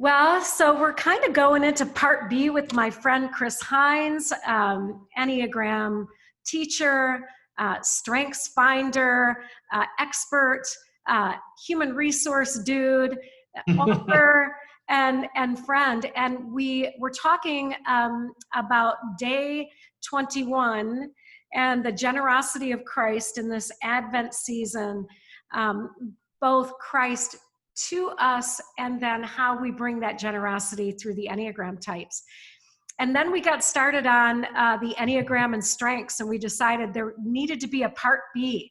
Well, so we're kind of going into part B with my friend Chris Heinz, Enneagram teacher, Strengthsfinder expert, human resource dude, author, and friend. And we were talking about day 21 and the generosity of Christ in this Advent season, both Christ to us, and then how we bring that generosity through the Enneagram types. And then we got started on the Enneagram and strengths, and we decided there needed to be a part B.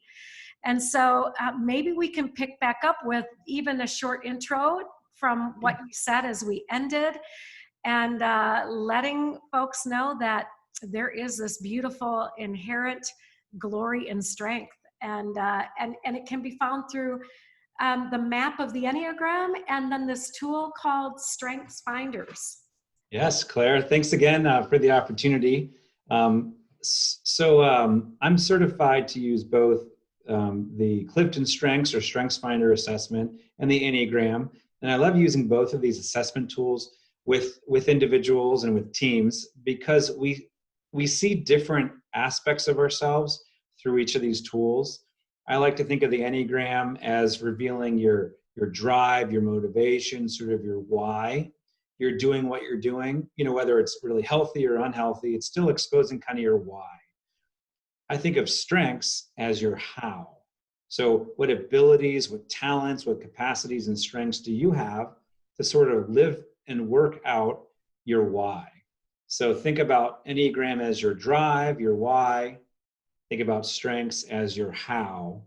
And so maybe we can pick back up with even a short intro from what you said as we ended, and letting folks know that there is this beautiful inherent glory and strength, and it can be found through the map of the Enneagram, and then this tool called Strengthsfinders. Yes, Claire, thanks again for the opportunity. I'm certified to use both the Clifton Strengths or Strengthsfinder Assessment and the Enneagram, and I love using both of these assessment tools with individuals and with teams because we see different aspects of ourselves through each of these tools. I like to think of the Enneagram as revealing your drive, your motivation, sort of your why you're doing what you're doing. You know, whether it's really healthy or unhealthy, it's still exposing kind of your why. I think of strengths as your how. So what abilities, what talents, what capacities and strengths do you have to sort of live and work out your why? So think about Enneagram as your drive, your why. Think about strengths as your how,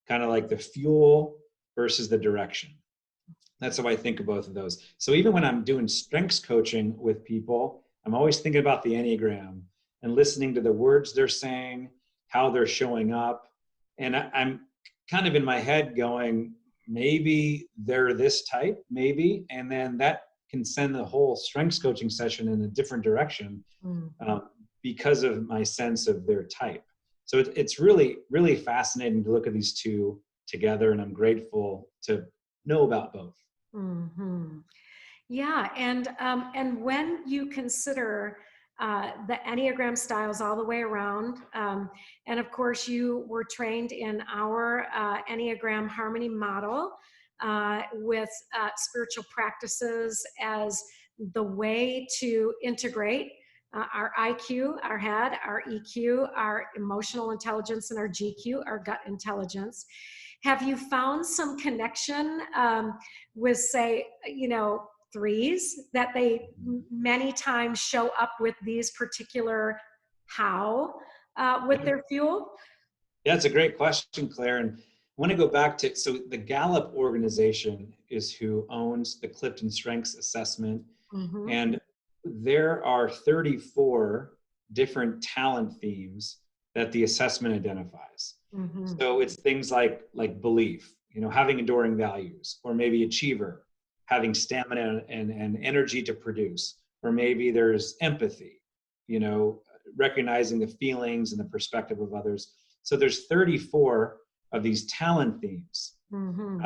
kind of like the fuel versus the direction. That's how I think of both of those. So even when I'm doing strengths coaching with people, I'm always thinking about the Enneagram and listening to the words they're saying, how they're showing up. And I'm kind of in my head going, maybe they're this type, maybe. And then that can send the whole strengths coaching session in a different direction because of my sense of their type. So it's really, really fascinating to look at these two together, and I'm grateful to know about both. Mm-hmm. Yeah, and when you consider the Enneagram styles all the way around, and of course you were trained in our Enneagram Harmony model with spiritual practices as the way to integrate our IQ, our head, our EQ, our emotional intelligence, and our GQ, our gut intelligence. Have you found some connection with, say, threes, that they many times show up with these particular how with their fuel? Yeah, it's a great question, Claire. And I want to go back to, so the Gallup organization is who owns the Clifton Strengths Assessment. Mm-hmm. And there are 34 different talent themes that the assessment identifies. Mm-hmm. So it's things like belief, having enduring values, or maybe achiever, having stamina and energy to produce, or maybe there's empathy, recognizing the feelings and the perspective of others. So there's 34 of these talent themes. Mm-hmm.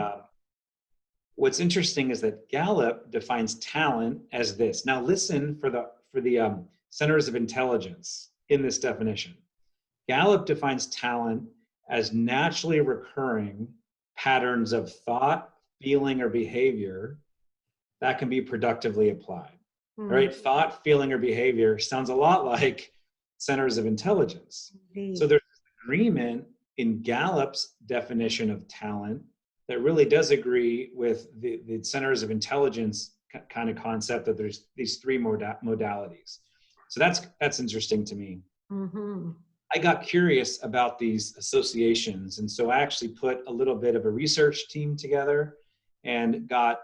What's interesting is that Gallup defines talent as this. Now listen for the centers of intelligence in this definition. Gallup defines talent as naturally recurring patterns of thought, feeling, or behavior that can be productively applied. Mm-hmm. Right? Thought, feeling, or behavior sounds a lot like centers of intelligence. Mm-hmm. So there's agreement in Gallup's definition of talent that really does agree with the centers of intelligence kind of concept, that there's these three modalities. So that's interesting to me. Mm-hmm. I got curious about these associations, and so I actually put a little bit of a research team together and got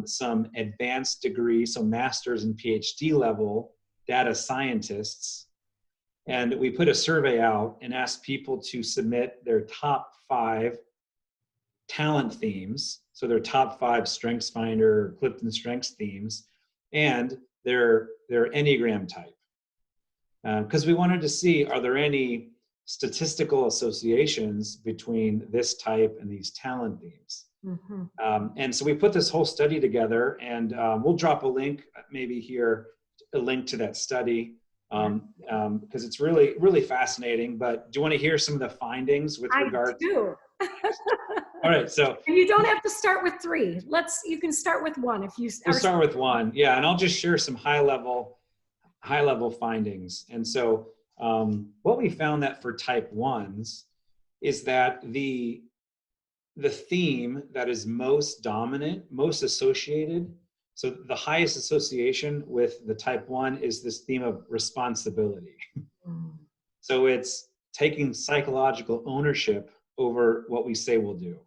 some advanced degree, so master's and PhD level data scientists. And we put a survey out and asked people to submit their top 5 talent themes, so their top 5 Strengthsfinder, Clifton Strengths themes, and their Enneagram type. Because we wanted to see, are there any statistical associations between this type and these talent themes? And so we put this whole study together, and we'll drop a link maybe here, a link to that study, because it's really, really fascinating. But do you want to hear some of the findings with regard to? All right, so you don't have to start with 3. You can start with 1 if you we'll start with 1. Yeah, and I'll just share some high level findings. And so what we found that for type 1s is that the theme that is most dominant, most associated, so the highest association with the type 1 is this theme of responsibility. So it's taking psychological ownership over what we say we'll do.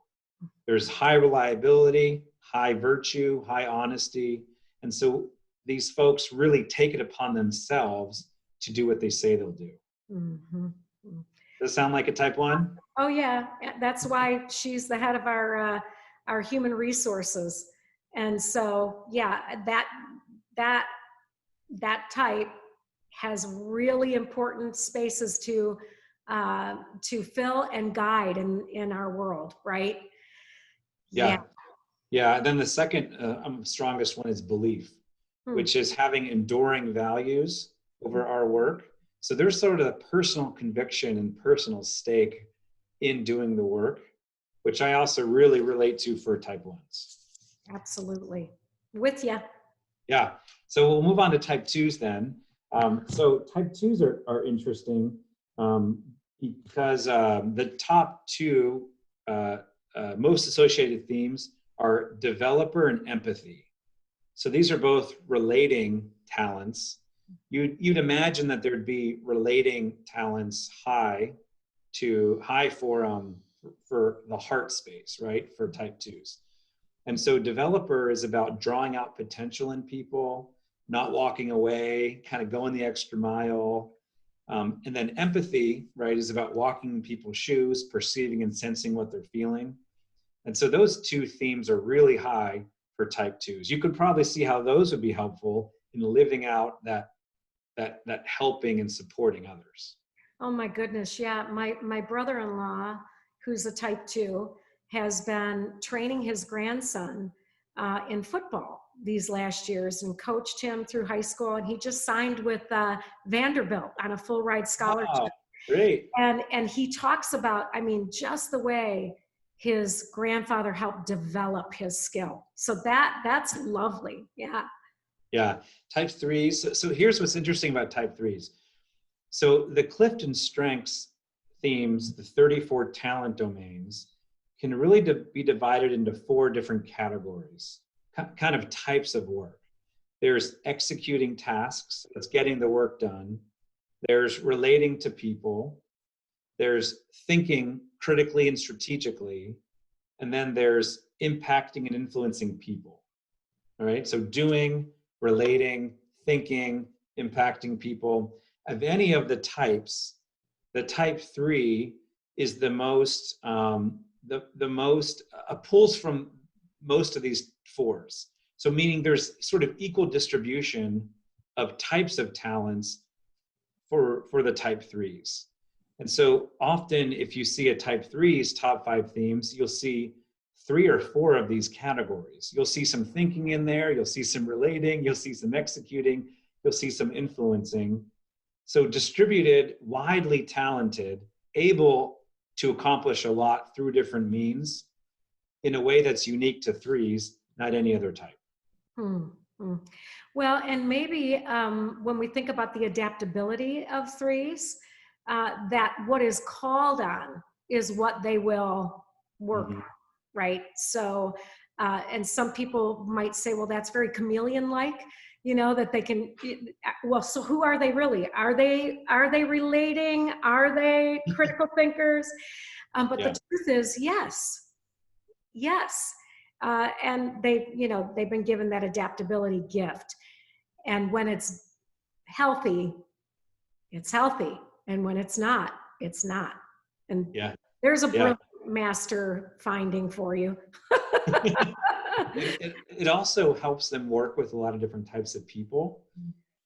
There's high reliability, high virtue, high honesty. And so these folks really take it upon themselves to do what they say they'll do. Does that sound like a type 1? Oh yeah, that's why she's the head of our human resources. And so yeah, that type has really important spaces to fill and guide in our world, right? Yeah. Then the second strongest one is belief, which is having enduring values over our work. So there's sort of a personal conviction and personal stake in doing the work, which I also really relate to for type 1s. Absolutely. With you. Yeah. So we'll move on to type 2s then. So type 2s are interesting because the top 2 most associated themes are developer and empathy. So these are both relating talents. You'd imagine that there'd be relating talents high for the heart space, right? For type 2s. And so developer is about drawing out potential in people, not walking away, kind of going the extra mile. And then empathy, right, is about walking in people's shoes, perceiving and sensing what they're feeling. And so those 2 themes are really high for type 2s. You could probably see how those would be helpful in living out that helping and supporting others. Oh my goodness, yeah. My brother-in-law, who's a type 2, has been training his grandson in football these last years and coached him through high school. And he just signed with Vanderbilt on a full ride scholarship. Wow, great. And he talks about, I mean, just the way his grandfather helped develop his skill. So that's lovely. Yeah. Yeah. Type 3s. So here's what's interesting about type 3s. So the Clifton strengths themes, the 34 talent domains, can really be divided into 4 different categories, kind of types of work. There's executing tasks, that's getting the work done. There's relating to people. There's thinking critically and strategically. And then there's impacting and influencing people. All right, so doing, relating, thinking, impacting people. Of any of the types, the type 3 is the most, pulls from most of these 4s. So meaning there's sort of equal distribution of types of talents for the type 3s. And so often if you see a type 3's top 5 themes, you'll see 3 or 4 of these categories. You'll see some thinking in there, you'll see some relating, you'll see some executing, you'll see some influencing. So distributed, widely talented, able to accomplish a lot through different means in a way that's unique to 3s, not any other type. Well, and maybe when we think about the adaptability of 3s, that what is called on is what they will work on, right? So, and some people might say, well, that's very chameleon-like, you know, that they can, well, so who are they really? Are they relating? Are they critical thinkers? But the truth is, yes. And they've been given that adaptability gift. And when it's healthy, it's healthy. And when it's not, it's not. And there's a brilliant master finding for you. It also helps them work with a lot of different types of people.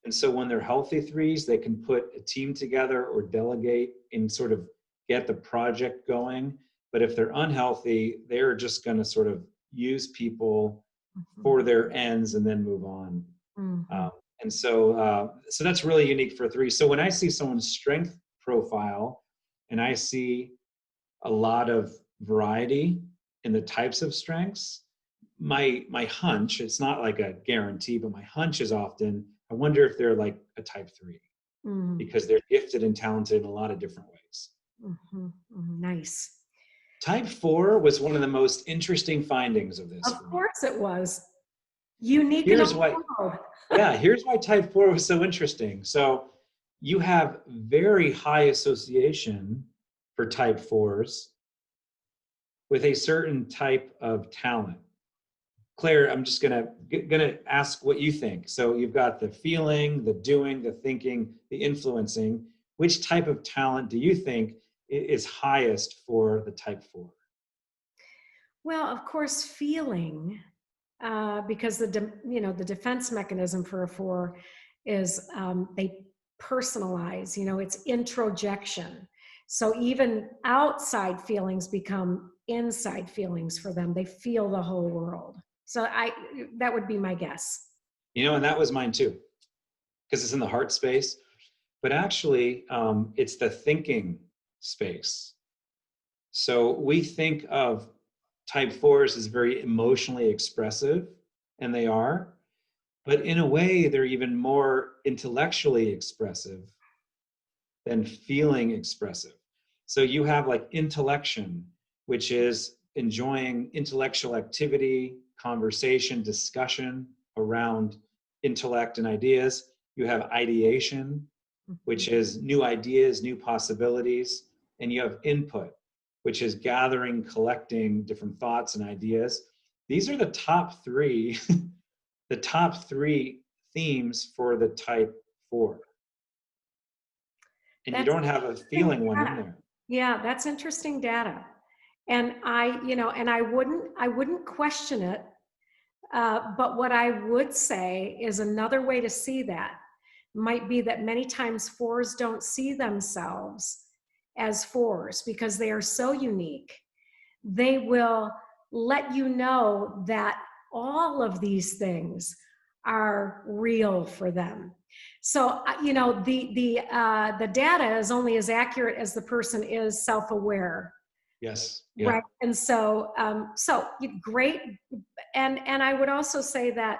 And so when they're healthy 3s, they can put a team together or delegate and sort of get the project going. But if they're unhealthy, they're just going to sort of use people for their ends and then move on. And so that's really unique for 3. So when I see someone's strength profile and I see a lot of variety in the types of strengths, my hunch, it's not like a guarantee, but my hunch is often, I wonder if they're like a type 3 because they're gifted and talented in a lot of different ways. Nice. Type 4 was one of the most interesting findings of this. Of course it was. Unique in the world. Yeah, here's why type 4 was so interesting. So you have very high association for type 4s with a certain type of talent. Claire, I'm just gonna ask what you think. So you've got the feeling, the doing, the thinking, the influencing. Which type of talent do you think is highest for the type 4? Well, of course, feeling, because the defense mechanism for a 4 is they personalize. It's introjection. So even outside feelings become inside feelings for them. They feel the whole world. So that would be my guess. And that was mine too, because it's in the heart space. But actually, it's the thinking space. So we think of type 4s as very emotionally expressive, and they are. But in a way, they're even more intellectually expressive than feeling expressive. So you have like intellection, which is enjoying intellectual activity, conversation, discussion around intellect and ideas. You have ideation, which is new ideas, new possibilities. And you have input, which is gathering, collecting different thoughts and ideas. These are the top 3, the top 3 themes for the type 4. And you don't have a feeling one in there. Yeah, that's interesting data. And I wouldn't question it. But what I would say is another way to see that might be that many times 4s don't see themselves as 4s because they are so unique. They will let you know that all of these things are real for them. So the data is only as accurate as the person is self-aware. Yes. Yeah. Right. And so great. And I would also say that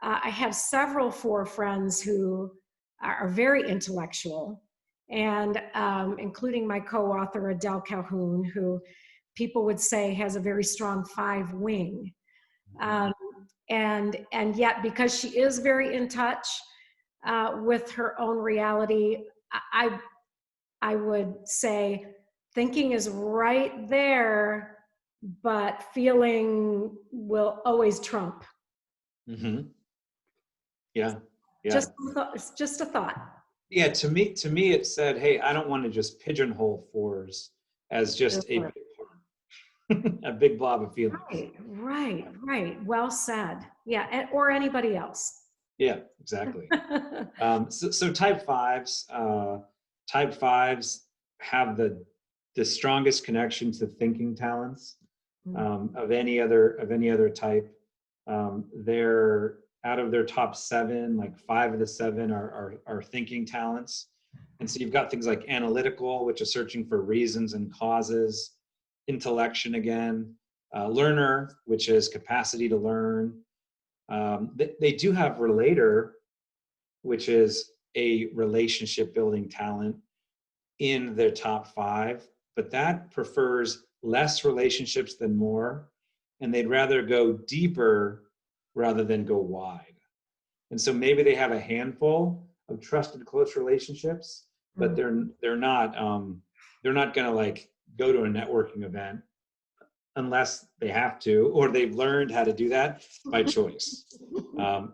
I have several 4 friends who are very intellectual, and including my co-author Adele Calhoun, who people would say has a very strong 5 wing. And yet, because she is very in touch with her own reality, I would say thinking is right there, but feeling will always trump. Yeah. It's just a thought. Yeah, to me it said, hey, I don't want to just pigeonhole 4s as just a big blob of feelings. Right. Well said. Yeah, or anybody else. Yeah, exactly. So type 5s, have the strongest connection to thinking talents of any other type. They're out of their top 7, like 5 of the 7 are thinking talents. And so you've got things like analytical, which is searching for reasons and causes, intellection again, learner, which is capacity to learn. They do have relator, which is a relationship building talent in their top 5, but that prefers less relationships than more, and they'd rather go deeper rather than go wide. And so maybe they have a handful of trusted close relationships, but they're not going to like go to a networking event unless they have to, or they've learned how to do that by choice.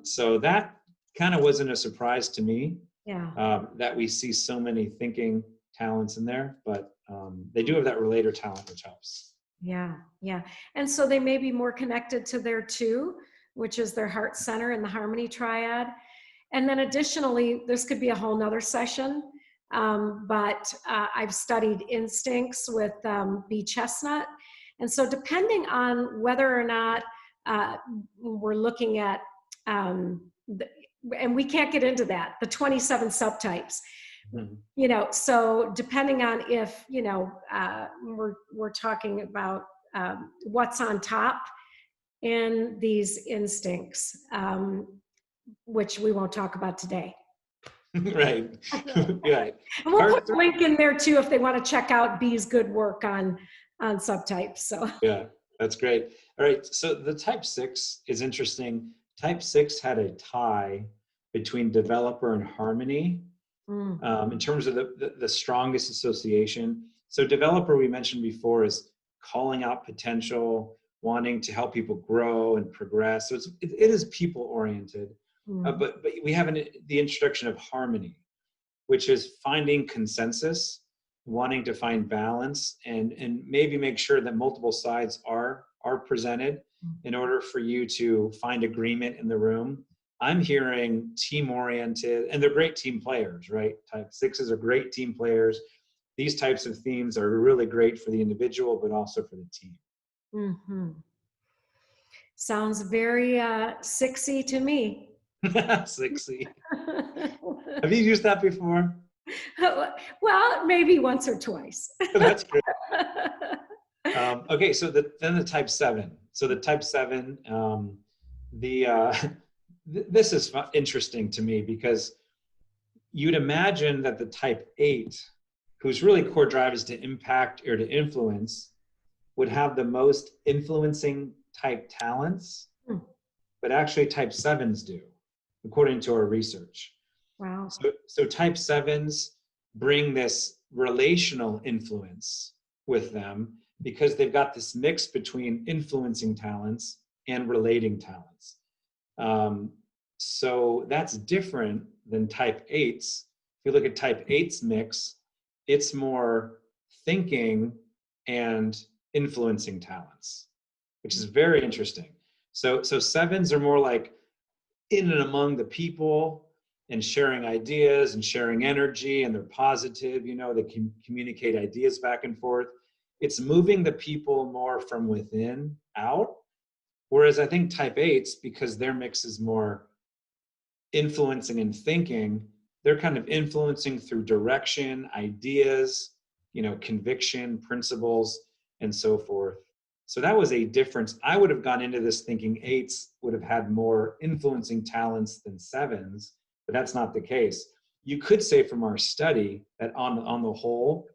So that kind of wasn't a surprise to me. That we see so many thinking talents in there, but they do have that relator talent, which helps. Yeah. And so they may be more connected to their 2, which is their heart center and the harmony triad. And then additionally, this could be a whole nother session, but I've studied instincts with B. Chestnut. And so depending on whether or not we're looking at, and we can't get into that, the 27 subtypes. Mm-hmm. So depending on if, we're talking about what's on top in these instincts, which we won't talk about today. Right. Right. And we'll put a link in there too if they want to check out B's good work on subtypes. So yeah, that's great. All right. So the type 6 is interesting. Type 6 had a tie between developer and harmony in terms of the strongest association. So developer, we mentioned before, is calling out potential, wanting to help people grow and progress. So it is people oriented, but we have the introduction of harmony, which is finding consensus, wanting to find balance, and maybe make sure that multiple sides are presented in order for you to find agreement in the room. I'm hearing team-oriented, and they're great team players, right? Type 6s are great team players. These types of themes are really great for the individual, but also for the team. Mm-hmm. Sounds very 6y to me. 6y. Have you used that before? Well, maybe once or twice. That's great. Okay, so then the type 7. So the type 7, this is interesting to me because you'd imagine that the type 8, whose really core drive is to impact or to influence, would have the most influencing type talents, but actually type 7s do, according to our research. Wow. So type 7s bring this relational influence with them because they've got this mix between influencing talents and relating talents. So that's different than type 8s. If you look at type 8's mix, it's more thinking and influencing talents, which is very interesting. So 7s are more like in and among the people and sharing ideas and sharing energy, and they're positive, they can communicate ideas back and forth. It's moving the people more from within out. Whereas I think type 8s, because their mix is more influencing and thinking, they're kind of influencing through direction, ideas, conviction, principles, and so forth. So that was a difference. I would have gone into this thinking 8s would have had more influencing talents than 7s, but that's not the case. You could say from our study that on the whole,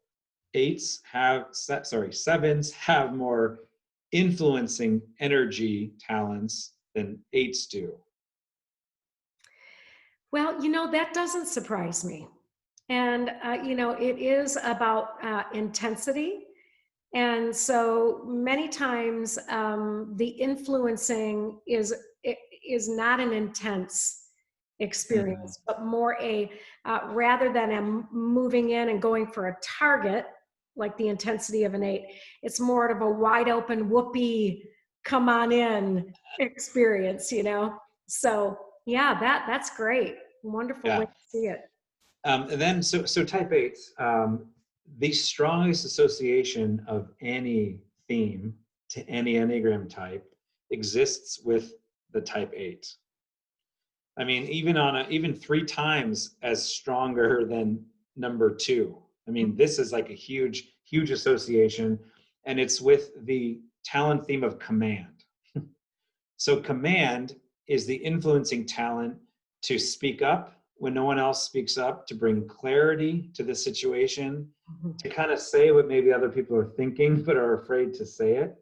7s have more influencing energy talents than 8s do. Well, that doesn't surprise me. And, it is about intensity. And so many times the influencing is not an intense experience, but more rather than a moving in and going for a target, like the intensity of an 8, it's more of a wide open whoopee, come on in experience, So yeah, that's great. Wonderful way to see it. And then, so type 8s, the strongest association of any theme to any Enneagram type exists with the type 8. I mean, even 3 times as stronger than number 2. I mean, this is like a huge, huge association, and it's with the talent theme of command. So command is the influencing talent to speak up when no one else speaks up, to bring clarity to the situation, to kind of say what maybe other people are thinking but are afraid to say it.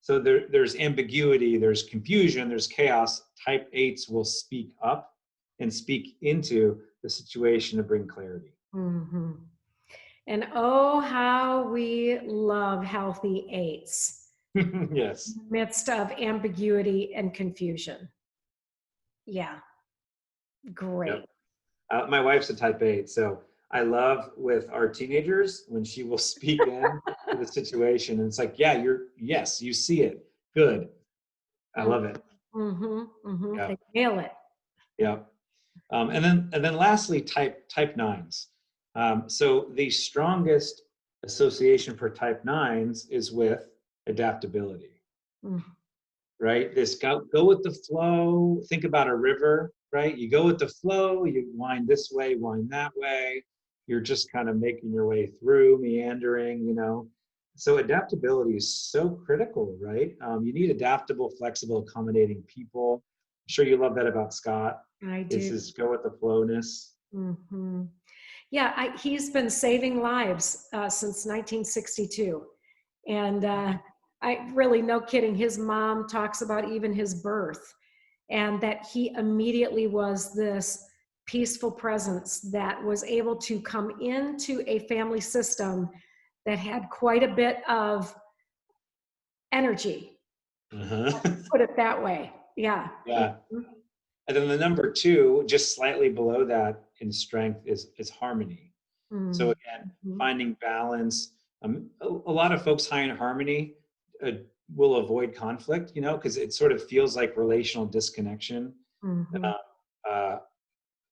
So there's ambiguity, there's confusion, there's chaos. Type 8s will speak up and speak into the situation to bring clarity. Mm-hmm. And oh, how we love healthy 8s. Yes. In the midst of ambiguity and confusion. Yeah. Great. Yep. My wife's a type 8, so I love with our teenagers when she will speak in to the situation, and it's like, yes, you see it. Good. I love it. Yeah. They nail it. Yeah. And then lastly, type 9s. So the strongest association for type 9s is with adaptability, right? This go with the flow. Think about a river, right? You go with the flow, you wind this way, wind that way. You're just kind of making your way through, meandering, So adaptability is so critical, right? You need adaptable, flexible, accommodating people. I'm sure you love that about Scott. I do. It's his go with the flowness. Yeah, he's been saving lives since 1962. And I really, no kidding, his mom talks about even his birth, and that he immediately was this peaceful presence that was able to come into a family system that had quite a bit of energy. Put it that way. Yeah. Yeah. And then the number 2, just slightly below that in strength, is harmony. So again, finding balance. A lot of folks high in harmony will avoid conflict, because it sort of feels like relational disconnection.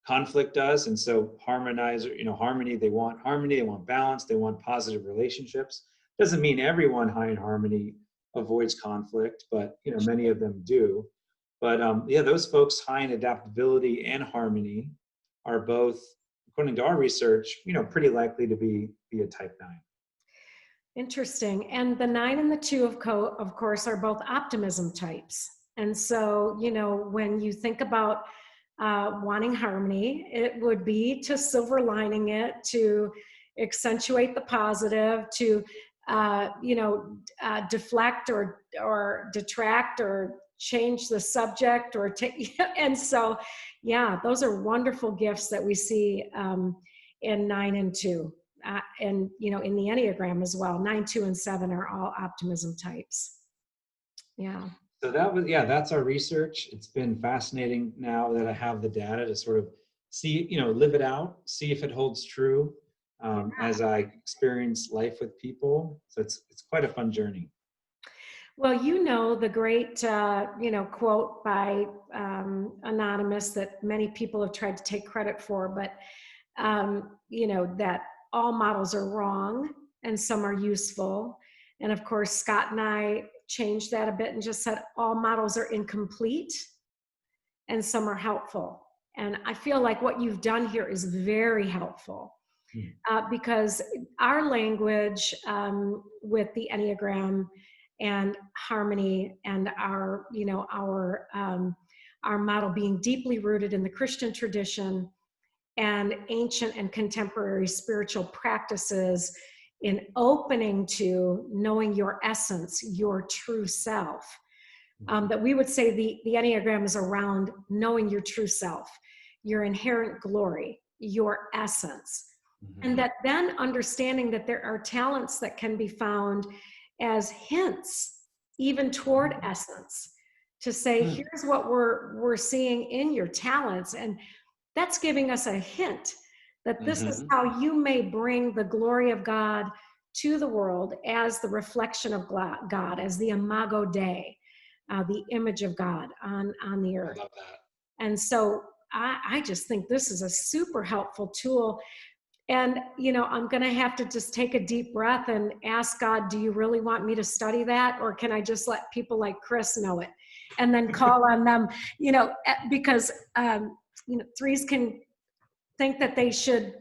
Conflict does, and so harmony. They want harmony. They want balance. They want positive relationships. Doesn't mean everyone high in harmony avoids conflict, but many of them do. But those folks high in adaptability and harmony are both, according to our research, pretty likely to be a type 9. Interesting. And the 9 and the 2, of course, are both optimism types. And so, when you think about wanting harmony, it would be to silver lining it, to accentuate the positive, to deflect or detract or change the subject or take. And so, those are wonderful gifts that we see in 9 and 2. And in the Enneagram as well, 9, 2, and 7 are all optimism types. Yeah. So that's our research. It's been fascinating now that I have the data to sort of see, live it out, see if it holds true as I experience life with people. So it's quite a fun journey. Well, the great, quote by Anonymous that many people have tried to take credit for, but, that all models are wrong and some are useful. And of course, Scott and I changed that a bit and just said all models are incomplete and some are helpful. And I feel like what you've done here is very helpful because our language with the Enneagram and harmony and our model being deeply rooted in the Christian tradition and ancient and contemporary spiritual practices in opening to knowing your essence, your true self. That we would say the Enneagram is around knowing your true self, your inherent glory, your essence. And that then understanding that there are talents that can be found as hints, even toward essence, to say, here's what we're seeing in your talents. And that's giving us a hint that this is how you may bring the glory of God to the world as the reflection of God, as the imago Dei, the image of God on the earth. I love that. And so I just think this is a super helpful tool. And, I'm going to have to just take a deep breath and ask God, do you really want me to study that? Or can I just let people like Chris know it and then call on them, because, 3s can think that they should,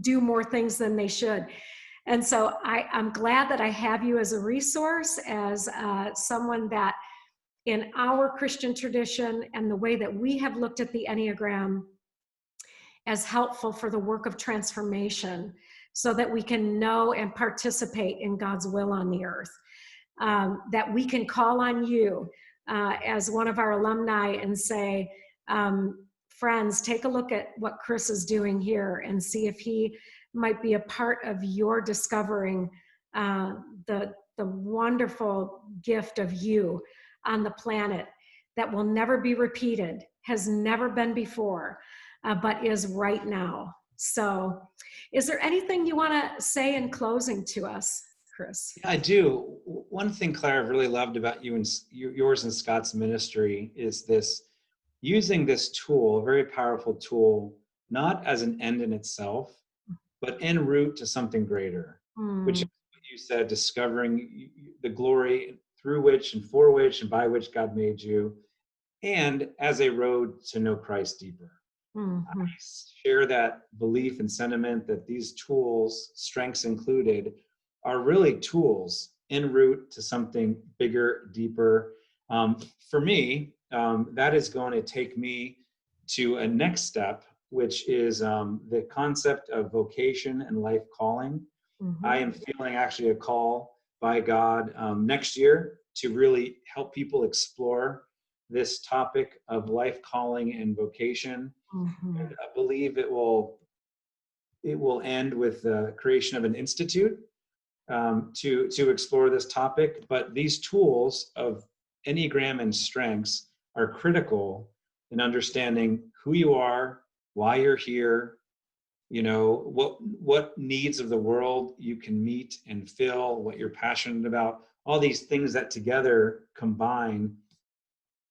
do more things than they should. And so I'm glad that I have you as a resource, as someone that in our Christian tradition and the way that we have looked at the Enneagram as helpful for the work of transformation so that we can know and participate in God's will on the earth. That we can call on you as one of our alumni and say, friends, take a look at what Chris is doing here and see if he might be a part of your discovering the wonderful gift of you on the planet that will never be repeated, has never been before, but is right now. So is there anything you want to say in closing to us, Chris? I do. One thing, Claire, I've really loved about you and yours and Scott's ministry is using this tool, a very powerful tool not as an end in itself, but en route to something greater, which is what you said, discovering the glory through which and for which and by which God made you, and as a road to know Christ deeper. I share that belief and sentiment that these tools, strengths included, are really tools en route to something bigger, deeper. For me, that is going to take me to a next step, which is the concept of vocation and life calling. I am feeling actually a call by God next year to really help people explore this topic of life calling and vocation. And I believe it will end with the creation of an institute to explore this topic. But these tools of Enneagram and strengths are critical in understanding who you are, why you're here, what needs of the world you can meet and fill, what you're passionate about, all these things that together combine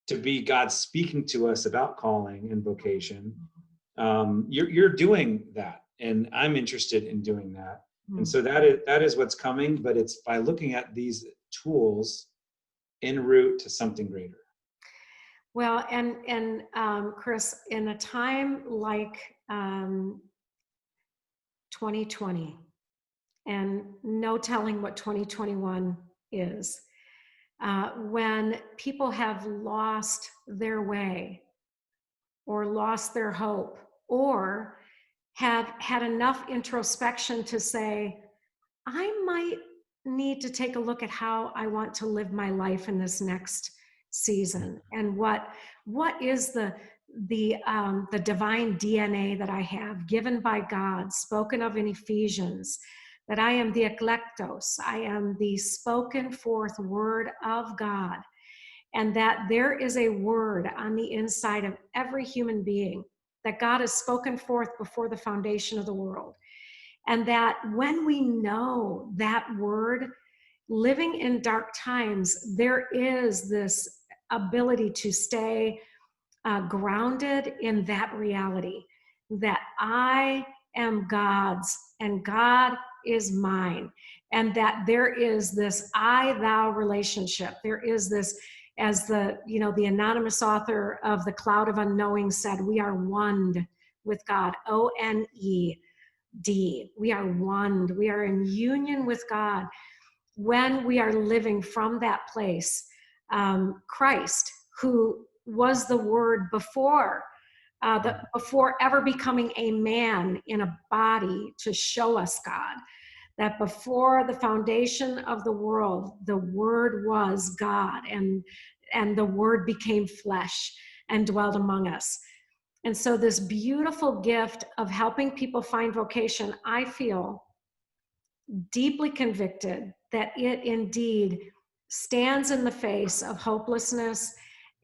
to be God speaking to us about calling and vocation. You're doing that, and I'm interested in doing that. And so that is what's coming, but it's by looking at these tools en route to something greater. Well, and Chris, in a time like 2020, and no telling what 2021 is, when people have lost their way or lost their hope, or have had enough introspection to say, I might need to take a look at how I want to live my life in this next season, and what is the divine DNA that I have given by God, spoken of in Ephesians, that I am the eklektos, I am the spoken forth word of God, and that there is a word on the inside of every human being that God has spoken forth before the foundation of the world. And that when we know that word, living in dark times, there is this ability to stay grounded in that reality, that I am God's and God is mine, and that there is this I-thou relationship. There is this, as the anonymous author of The Cloud of Unknowing said, we are one with God, O-N-E-D. We are one. We are in union with God when we are living from that place. Christ, who was the Word before ever becoming a man in a body to show us God, that before the foundation of the world, the Word was God, and the Word became flesh and dwelled among us. And so this beautiful gift of helping people find vocation, I feel deeply convicted that it indeed stands in the face of hopelessness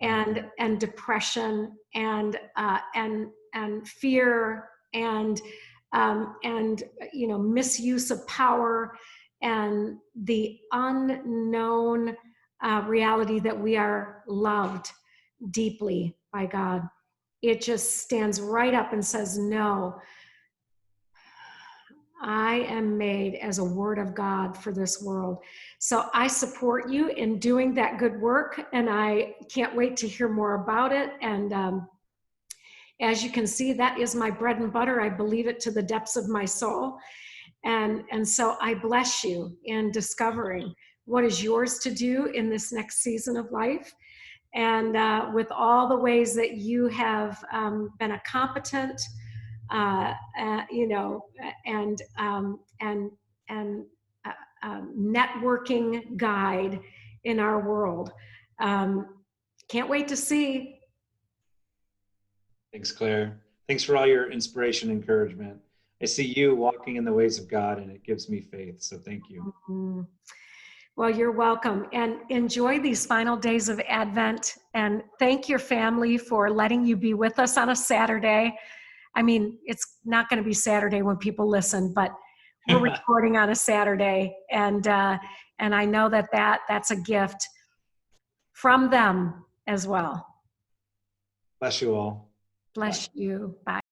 and depression and fear and misuse of power and the unknown reality that we are loved deeply by God. It just stands right up and says, no, I am made as a word of God for this world. So I support you in doing that good work, and I can't wait to hear more about it. And as you can see, that is my bread and butter. I believe it to the depths of my soul. And so I bless you in discovering what is yours to do in this next season of life. And with all the ways that you have been a competent, networking guide in our world. Can't wait to see. Thanks, Claire. Thanks for all your inspiration and encouragement. I see you walking in the ways of God, and it gives me faith. So thank you. Mm-hmm. Well, you're welcome, and enjoy these final days of Advent, and thank your family for letting you be with us on a Saturday. I mean, it's not going to be Saturday when people listen, but we're recording on a Saturday, and I know that's a gift from them as well. Bless you all. Bless you. Bye.